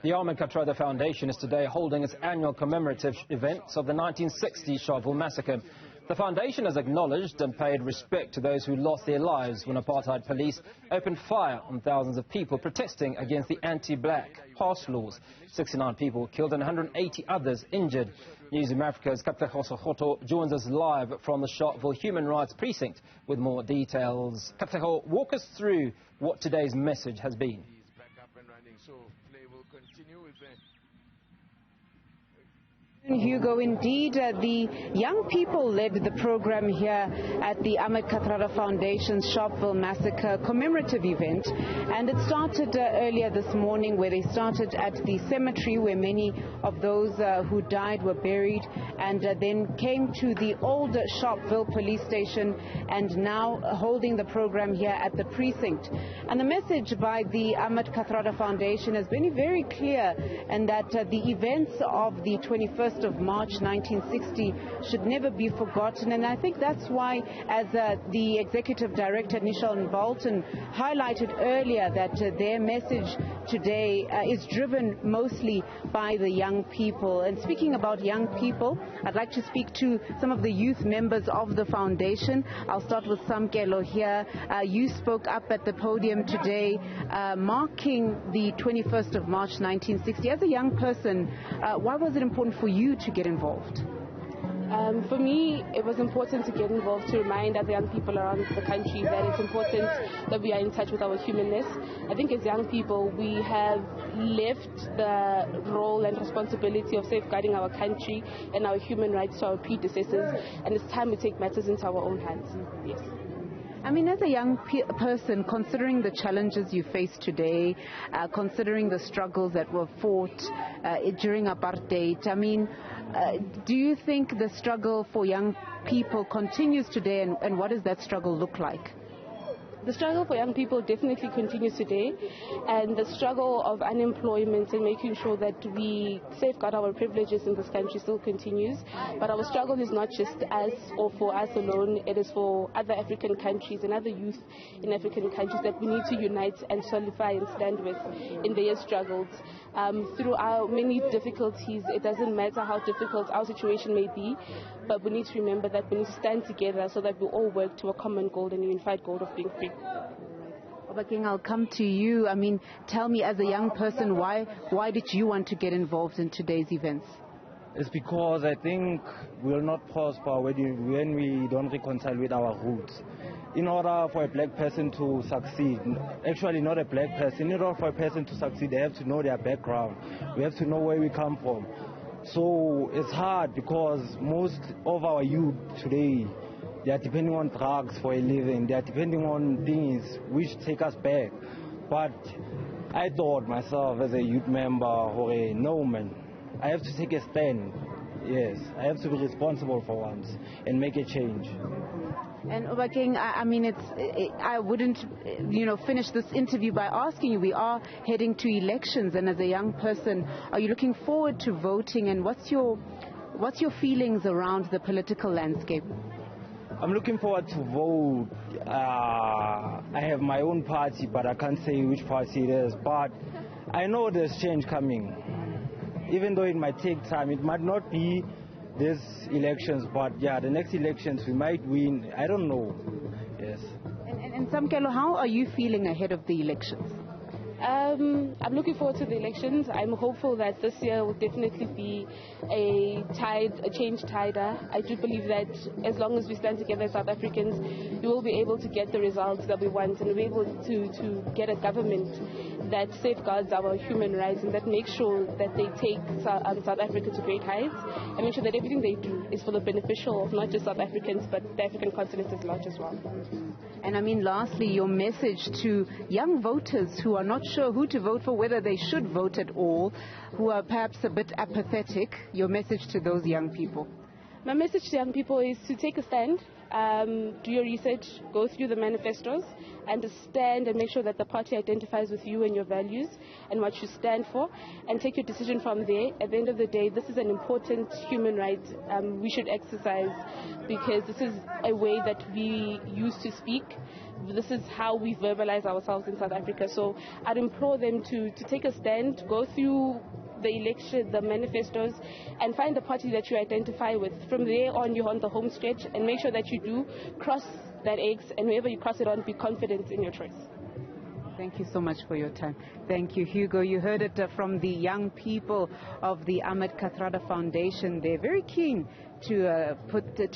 The Ahmed Kathrada Foundation is today holding its annual commemorative events of the 1960 Sharpeville Massacre. The foundation has acknowledged and paid respect to those who lost their lives when apartheid police opened fire on thousands of people protesting against the anti-black pass laws. 69 people killed and 180 others injured. Newzroom Afrika's Sekhotho joins us live from the Sharpeville Human Rights Precinct with more details. Katleho, walk us through what today's message has been. Hugo, indeed, the young people led the program here at the Ahmed Kathrada Foundation's Sharpeville Massacre commemorative event, and it started earlier this morning, where they started at the cemetery where many of those who died were buried, and then came to the old Sharpeville police station, and now holding the program here at the precinct. And the message by the Ahmed Kathrada Foundation has been very clear, and that the events of the 21st of March 1960 should never be forgotten. And I think that's why, as the Executive Director Nishan Bolton highlighted earlier, that their message today is driven mostly by the young people. And speaking about young people, I'd like to speak to some of the youth members of the foundation. I'll start with Samkelo here. You spoke up at the podium today marking the 21st of March 1960. As a young person, why was it important for you to get involved? For me, it was important to get involved to remind other young people around the country that it's important that we are in touch with our humanness. I think as young people, we have left the role and responsibility of safeguarding our country and our human rights to our predecessors, and it's time we take matters into our own hands. Yes. I mean, as a young person, considering the challenges you face today, considering the struggles that were fought during apartheid, I mean, do you think the struggle for young people continues today, and what does that struggle look like? The struggle for young people definitely continues today, and the struggle of unemployment and making sure that we safeguard our privileges in this country still continues. But our struggle is not just us or for us alone, it is for other African countries and other youth in African countries that we need to unite and solidify and stand with in their struggles. Through our many difficulties, it doesn't matter how difficult our situation may be, but we need to remember that we need to stand together so that we all work to a common goal and a unified goal of being free. King, I'll come to you. I mean, tell me, as a young person, why did you want to get involved in today's events? It's because I think we will not prosper when we don't reconcile with our roots. In order for a black person to succeed, actually not a black person, in order for a person to succeed, they have to know their background. We have to know where we come from. So it's hard because most of our youth today, they are depending on drugs for a living. They are depending on things which take us back. But I thought myself as a youth member, no man, I have to take a stand. Yes, I have to be responsible for once and make a change. And King, I mean, I wouldn't, finish this interview by asking you, we are heading to elections, and as a young person, are you looking forward to voting, and what's your feelings around the political landscape? I'm looking forward to vote. I have my own party, but I can't say which party it is. But I know there's change coming. Even though it might take time, it might not be these elections, but yeah, the next elections we might win. I don't know. Yes. And Samkelo, how are you feeling ahead of the elections? I'm looking forward to the elections. I'm hopeful that this year will definitely be a change tider. I do believe that as long as we stand together as South Africans, we will be able to get the results that we want, and we'll be able to get a government that safeguards our human rights and that makes sure that they take South Africa to great heights, and make sure that everything they do is for the beneficial of not just South Africans but the African continent at large as well. And I mean, lastly, your message to young voters who are not sure who to vote for, whether they should vote at all, who are perhaps a bit apathetic, your message to those young people? My message to young people is to take a stand, do your research, go through the manifestos, understand and make sure that the party identifies with you and your values and what you stand for, and take your decision from there. At the end of the day, this is an important human right we should exercise, because this is a way that we use to speak. This is how we verbalize ourselves in South Africa. So I'd implore them to take a stand, go through the election, the manifestos, and find the party that you identify with. From there on, you're on the home stretch, and make sure that you do cross that X, and wherever you cross it on, be confident in your choice. Thank you so much for your time. Thank you, Hugo. You heard it from the young people of the Ahmed Kathrada Foundation. They're very keen to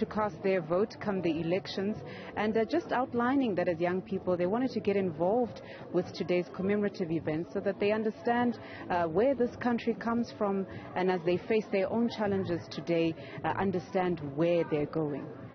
cast their vote come the elections, and just outlining that as young people they wanted to get involved with today's commemorative event so that they understand where this country comes from, and as they face their own challenges today, understand where they're going.